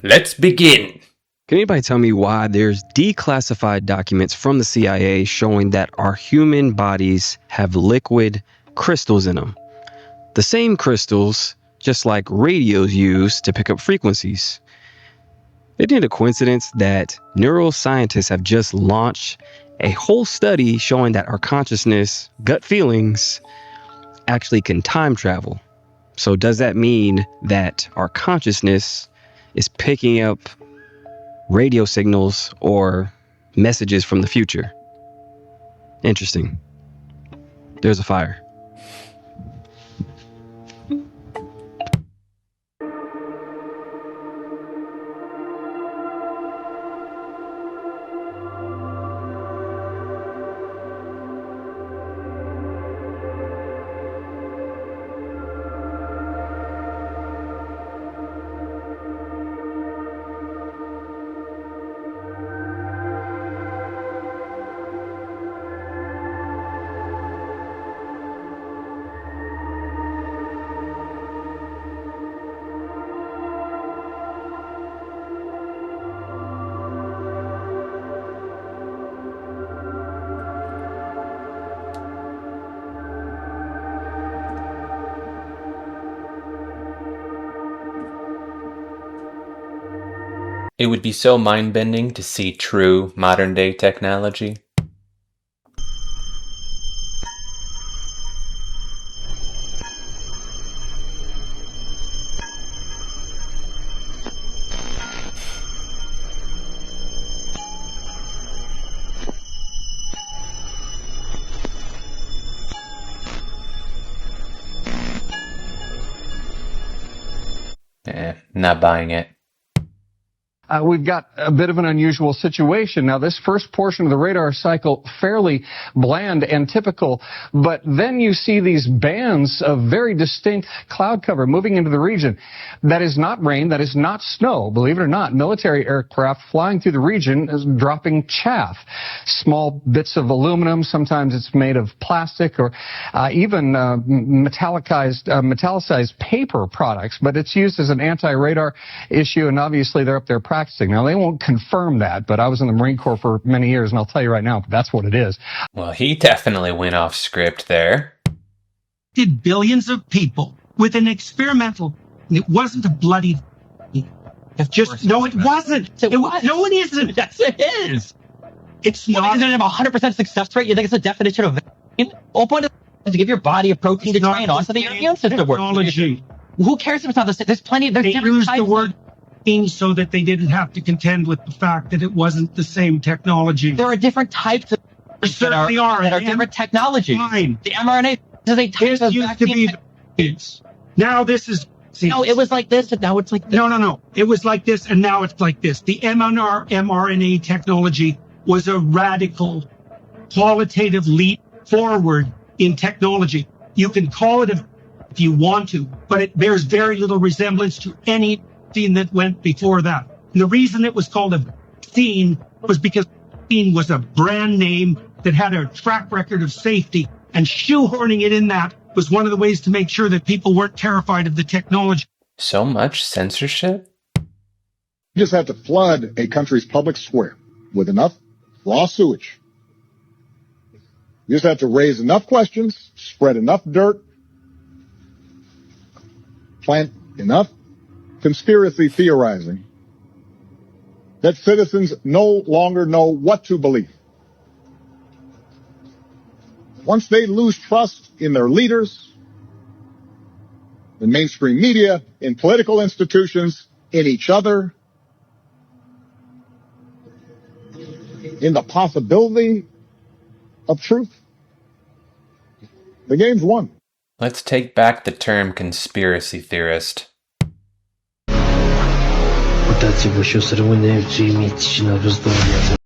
Let's begin. Can anybody tell me why there's declassified documents from the CIA showing that our human bodies have liquid crystals in them? The same crystals, just like radios use to pick up frequencies. Isn't it a coincidence that neuroscientists have just launched a whole study showing that our consciousness, gut feelings, actually can time travel? So does that mean that our consciousness is picking up radio signals or messages from the future? Interesting. There's a fire. It would be so mind-bending to see true modern-day technology. Not buying it. We've got a bit of an unusual situation. Now, this first portion of the radar cycle, fairly bland and typical, but then you see these bands of very distinct cloud cover moving into the region. That is not rain, that is not snow. Believe it or not, military aircraft flying through the region is dropping chaff. Small bits of aluminum, sometimes it's made of plastic or even metallicized paper products, but it's used as an anti-radar issue, and obviously they're up there practicing. Now, they won't confirm that, but I was in the Marine Corps for many years, and I'll tell you right now, that's what it is. Well, he definitely went off script there. Did billions of people with an experimental, it wasn't a bloody, just, no, it wasn't. No, it isn't. Yes, it is. It's not. Isn't it a 100% success rate? You think it's a definition of vaccine? The whole point is to give your body a protein to train on so that your immune system works. Technology. Who cares if it's not the same? There's plenty. There's They different used types the of- word so that they didn't have to contend with the fact that it wasn't the same technology. There are different types of There certainly are. that are different technologies. Fine. The mRNA is a type This of used to be vaccine. vaccines. Now this is. No, it was like this, and now it's like this. No. It was like this, and now it's like this. The mRNA technology was a radical, qualitative leap forward in technology. You can call it if you want to, but it bears very little resemblance to any vaccine that went before that. And the reason it was called a vaccine was because vaccine was a brand name that had a track record of safety, and shoehorning it in that was one of the ways to make sure that people weren't terrified of the technology. So much censorship? You just have to flood a country's public square with enough raw sewage. You just have to raise enough questions, spread enough dirt, plant enough conspiracy theorizing that citizens no longer know what to believe. Once they lose trust in their leaders, in mainstream media, in political institutions, in each other, in the possibility of truth, the game's won. Let's take back the term conspiracy theorist. Пытаться его еще сравнивать, иметь на раздумья.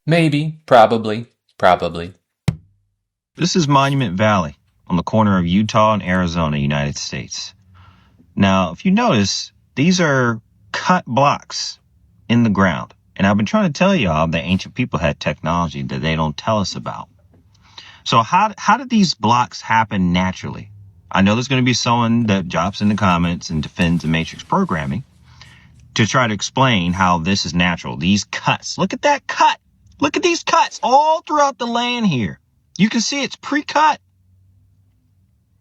Maybe, probably. This is Monument Valley on the corner of Utah and Arizona, United States. Now, if you notice, these are cut blocks in the ground. And I've been trying to tell y'all that ancient people had technology that they don't tell us about. So how did these blocks happen naturally? I know there's going to be someone that drops in the comments and defends the matrix programming to try to explain how this is natural. These cuts, look at that cut. Look at these cuts all throughout the land here. You can see it's pre-cut.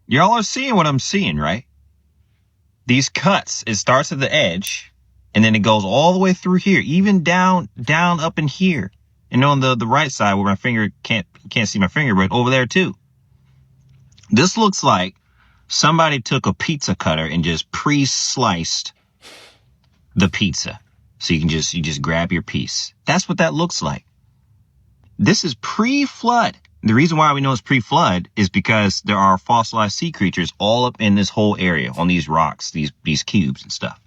Y'all are seeing what I'm seeing, right? These cuts, it starts at the edge and then it goes all the way through here, even down up in here. And on the right side where my finger can't see my finger, but over there too. This looks like somebody took a pizza cutter and just pre-sliced the pizza. So you just grab your piece. That's what that looks like. This is pre-flood. The reason why we know it's pre-flood is because there are fossilized sea creatures all up in this whole area on these rocks, these cubes and stuff.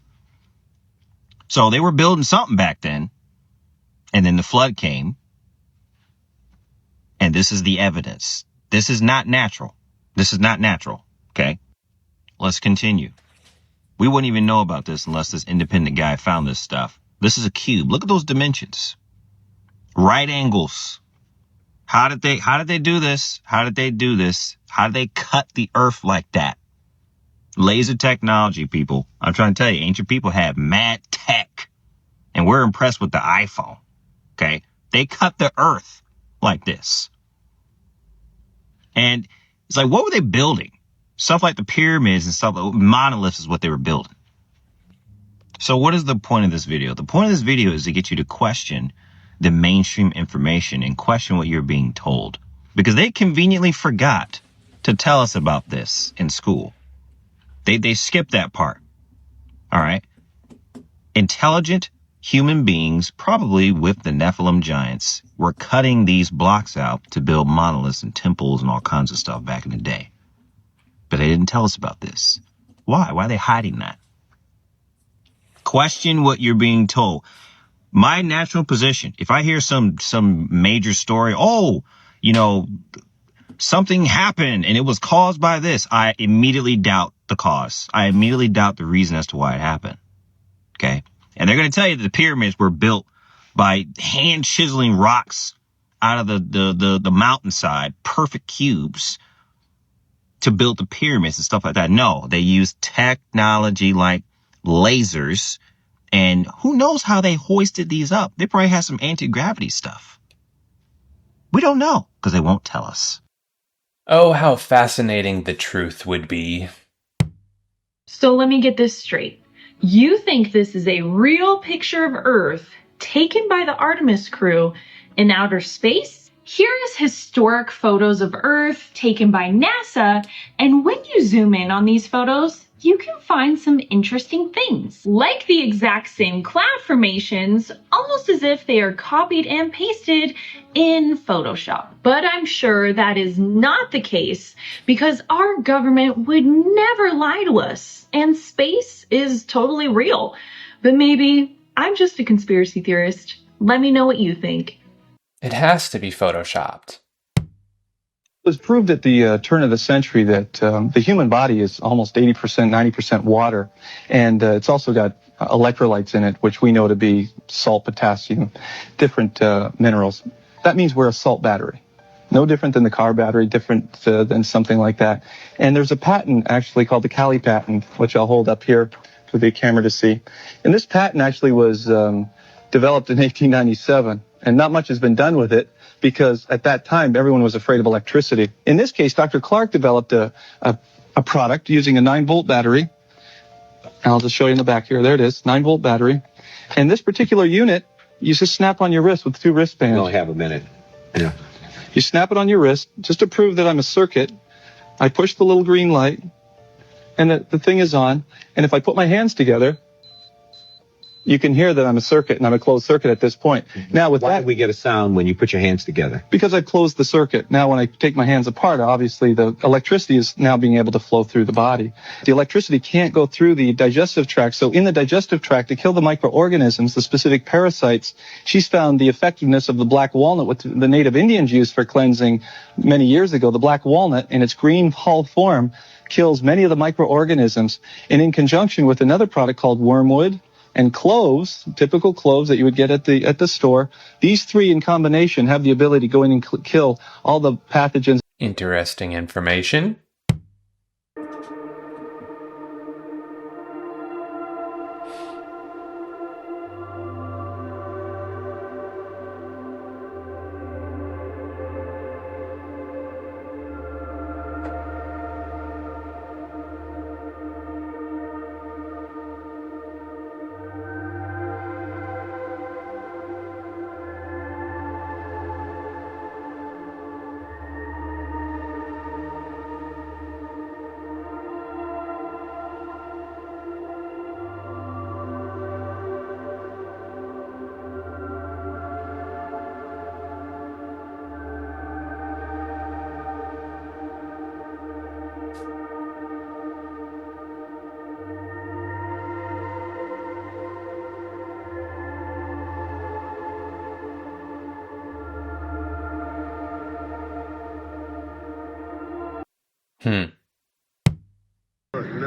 So they were building something back then. And then the flood came. And this is the evidence. This is not natural. This is not natural. Okay. Let's continue. We wouldn't even know about this unless this independent guy found this stuff. This is a cube. Look at those dimensions. Right angles. How did they do this? How did they do this? How did they cut the earth like that? Laser technology, people. I'm trying to tell you, ancient people had mad tech. And we're impressed with the iPhone. Okay. They cut the earth like this. And it's like, what were they building? Stuff like the pyramids and stuff, monoliths is what they were building. So what is the point of this video? The point of this video is to get you to question the mainstream information and question what you're being told. Because they conveniently forgot to tell us about this in school. They skipped that part. All right. Intelligent human beings, probably with the Nephilim giants, were cutting these blocks out to build monoliths and temples and all kinds of stuff back in the day. But they didn't tell us about this. Why? Why are they hiding that? Question what you're being told. My natural position, if I hear some major story, something happened and it was caused by this, I immediately doubt the cause. I immediately doubt the reason as to why it happened. Okay. And they're going to tell you that the pyramids were built by hand chiseling rocks out of the mountainside, perfect cubes to build the pyramids and stuff like that. No, they used technology like lasers. And who knows how they hoisted these up? They probably had some anti-gravity stuff. We don't know because they won't tell us. Oh, how fascinating the truth would be. So let me get this straight. You think this is a real picture of Earth taken by the Artemis crew in outer space? Here is historic photos of Earth taken by NASA, and when you zoom in on these photos, you can find some interesting things, like the exact same cloud formations, almost as if they are copied and pasted in Photoshop. But I'm sure that is not the case because our government would never lie to us, and space is totally real. But maybe I'm just a conspiracy theorist. Let me know what you think. It has to be photoshopped. It was proved at the turn of the century that the human body is almost 80%, 90% water. And it's also got electrolytes in it, which we know to be salt, potassium, different minerals. That means we're a salt battery. No different than the car battery, different than something like that. And there's a patent actually called the Cali patent, which I'll hold up here for the camera to see. And this patent actually was developed in 1897. And not much has been done with it because at that time, everyone was afraid of electricity. In this case, Dr. Clark developed a product using a 9-volt battery. I'll just show you in the back here. There it is, 9-volt battery. And this particular unit, you just snap on your wrist with 2 wristbands. We only have a minute. Yeah. You snap it on your wrist just to prove that I'm a circuit. I push the little green light, and the thing is on. And if I put my hands together, You can hear that I'm a circuit and I'm a closed circuit at this point. Now with Why that, do we get a sound when you put your hands together? because I've closed the circuit. Now when I take my hands apart, obviously the electricity is now being able to flow through the body. The electricity can't go through the digestive tract. So in the digestive tract, to kill the microorganisms, the specific parasites, she's found the effectiveness of the black walnut, what the native Indians used for cleansing many years ago. The black walnut in its green hull form kills many of the microorganisms. And in conjunction with another product called wormwood, and cloves, typical cloves that you would get at the store, these three in combination have the ability to go in and kill all the pathogens. Interesting information.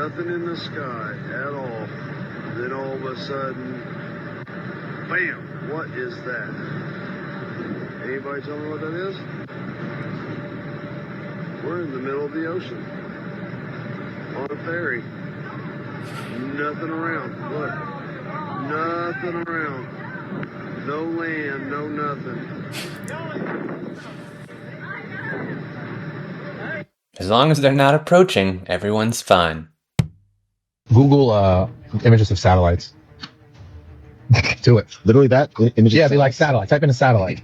Nothing in the sky at all. Then all of a sudden, bam! What is that? Anybody tell me what that is? We're in the middle of the ocean. On a ferry. Nothing around. Look. Nothing around. No land, no nothing. As long as they're not approaching, everyone's fine. Google images of satellites. Do it. Literally that? Images Yeah, they like satellite. Type in a satellite.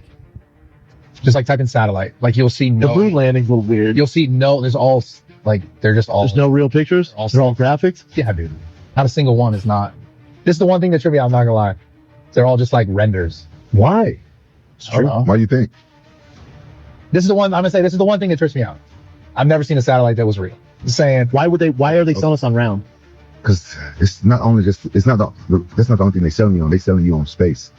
Just like type in satellite. Like you'll see no. The moon landing's a little weird. You'll see no. There's all like they're just all. There's no real pictures. They're all graphics. Yeah, dude. Not a single one is not. This is the one thing that tripped me out. I'm not gonna lie. They're all just like renders. Why? It's true. Why do you think? This is the one I'm gonna say. This is the one thing that trips me out. I've never seen a satellite that was real. Just saying. Why are they selling us on round? Because it's not only just, that's not the only thing they're selling you on. They're selling you on space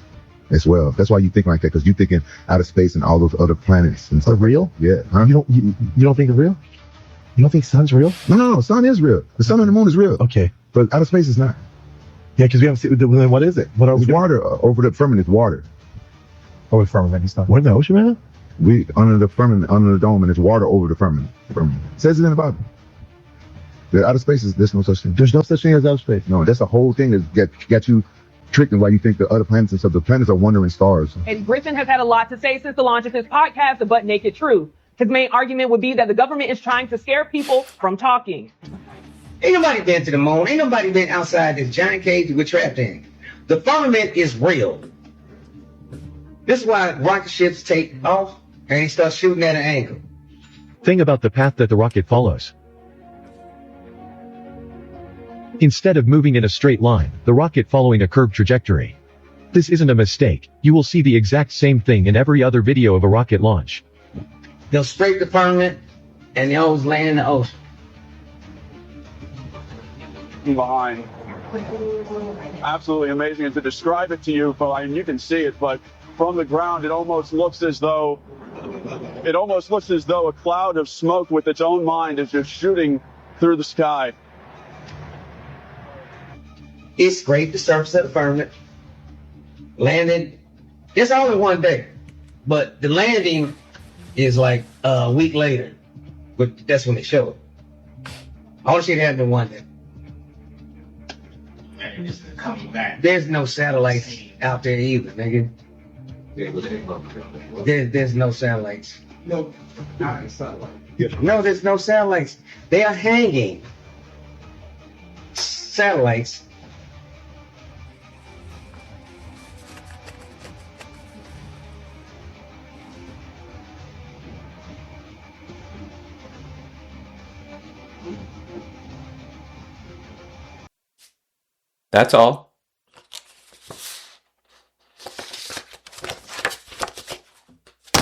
as well. That's why you think like that, because you're thinking outer space and all those other planets and stuff. They're real? Yeah. Huh? You don't think they're real? You don't think sun's real? No, sun is real. The sun and the moon is real. Okay. But outer space is not. Yeah, because we haven't seen, then what is it? What are it's water. Over the firmament is water. Over the firmament, he's not. We're in the ocean, man? We, under the firmament, under the dome, and it's water over the firmament. It says it in the Bible. The outer space is, there's no such thing. There's no such thing as outer space. No, that's the whole thing that got you tricked in why you think the other planets and stuff. The planets are wandering stars. And Griffin has had a lot to say since the launch of his podcast, The Butt Naked Truth. His main argument would be that the government is trying to scare people from talking. Ain't nobody been to the moon. Ain't nobody been outside this giant cage we're trapped in. The firmament is real. This is why rocket ships take off and they start shooting at an angle. Think about the path that the rocket follows. Instead of moving in a straight line, the rocket following a curved trajectory. This isn't a mistake. You will see the exact same thing in every other video of a rocket launch. They'll scrape the firmament and they always land in the ocean. Behind. Absolutely amazing. And to describe it to you, you can see it, but from the ground, it almost looks as though a cloud of smoke with its own mind is just shooting through the sky. It scraped the surface of the firmament, landed. It's only one day, but the landing is like a week later. But that's when they show it. All the shit happened in one day. There's no satellites out there either, nigga. There's no satellites. No, there's no satellites. They are hanging satellites. That's all.